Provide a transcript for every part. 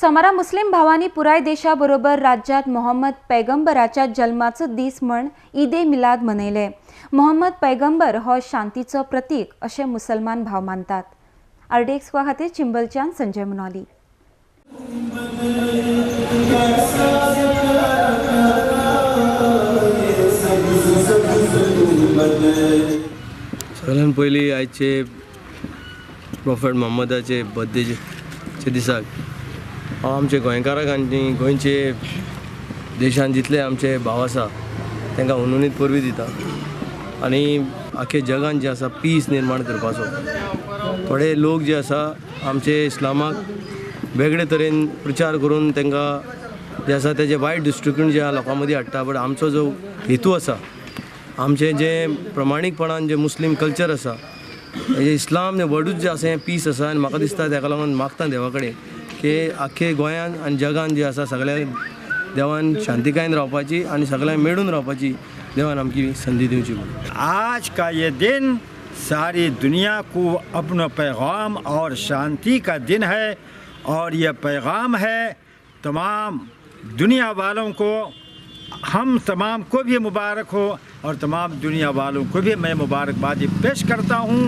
समारा मुस्लिम भावांनी पुराय देशाबरोबर राज्यात मोहम्मद पैगंबराच्या जल्माचो दीस म्हण ईद-ए मिलाद मनयले। मोहम्मद पैगंबर हो शांतीचो प्रतीक अशें मुसलमान भाव मानतात। RDX खातीर चिंबलच्यान संजय मुनाली। सगळ्यान पयलीं आयचे प्रॉफेट मोहम्मदाचे बर्थडेचे दिसाक हांव आमचे गोंयकाराक आनी गोंयचे देशान जितले आमचे भाव आसा तांकां उनुनीत परबी दिता आनी आख्या जगान जे आसा पीस निर्माण करपाचो। थोडे लोक जे आसा आमचे इस्लामाक वेगळे तरेन प्रचार करून तांकां जे आसा तेजे वायट दृश्टीकोन जे लोकां मदीं हाडटा। बट आमचो जो हेतू आसा, आमचे जे प्रमाणीकपणान जे मुस्लीम कल्चर आसा, हे इस्लाम व्हडूच जे आसा हें पीस आसा आनी म्हाका दिसता ताका लागून मागता देवा कडेन की आख्खे गोंयान आनी जगान जे आसा सगळ्या देवान शांतिकायेन रावपाची आनी सगळ्यांक मेळून रावपाची देवान आमची संधी दिवची। आज का ये दिन सारी दुनिया को अपना पैगाम और शांति का दिन है और यह पैगाम है तमाम दुनिया वालों को, हम तमाम को भी मुबारक हो और तमाम दुनिया वालों को भी मैं मुबारकबादी पेश करता हूँ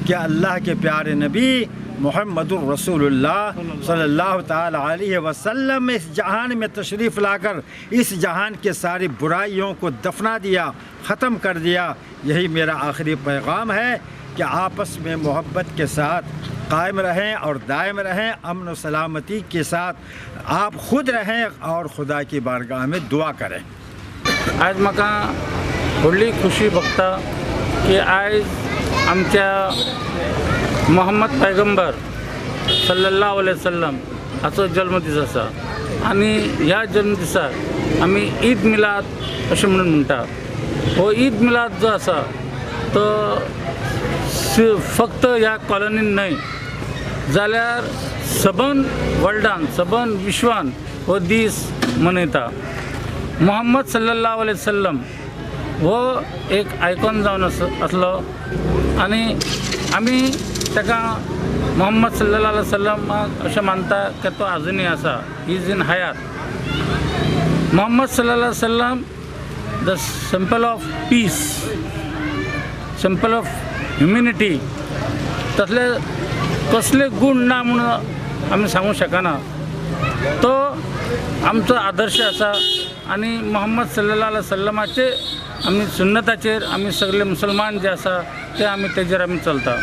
कि अल्लाह के प्यारे नबी मुहम्मदुर रसूलुल्लाह सल्लल्लाहु ताला अलैहि वसल्लम इस जहान में तशरीफ़ लाकर इस जहान के सारी बुराइयों को दफना दिया, ख़त्म कर दिया। यही मेरा आखिरी पैगाम है कि आपस में मोहब्बत के साथ कायम रहें और दायम रहें, अमन और सलामती के साथ आप खुद रहें और खुदा की बारगाह में दुआ करें। आज म्हाका व्हडली खुशी भोगता की आज आमच्या मोहम्मद पैगंबर सल्लल्लाहु अलैहि वसल्लम हाचो जल्मदीस आसा आनी ह्या जल्मदिसाक आमी ईद मिलाद अशें म्हणून म्हणटा। हो ईद मिलाद जो आसा तो फक्त ह्या कॉलनीन न्हय जाल्यार सबन वर्ल्डान सबन विश्वान हो दीस मनयता। मोहम्मद सल्लल्लाहु अलैहि वसल्लम हो एक आयकॉन जावन आसलो आनी आमी ताका मोहम्मद सल्लल्लाहु अलैहि वसल्लमाक अशें मानता की तो आजुनूय आसा, ही इज इन हयात। मोहम्मद सल्लल्लाहु अलैहि वसल्लम the simple of peace, simple of humanity, तसले कसले गूण ना म्हणून आमी सांगूंक शकना। तो आमचो आदर्श आसा आनी मोहम्मद सल्लल्लाहु अलैहि वसल्लमाचे आमी सुन्नताचेर आमी सगळे मुसलमान जे आसा ते आमी तेजेर आमी चलता।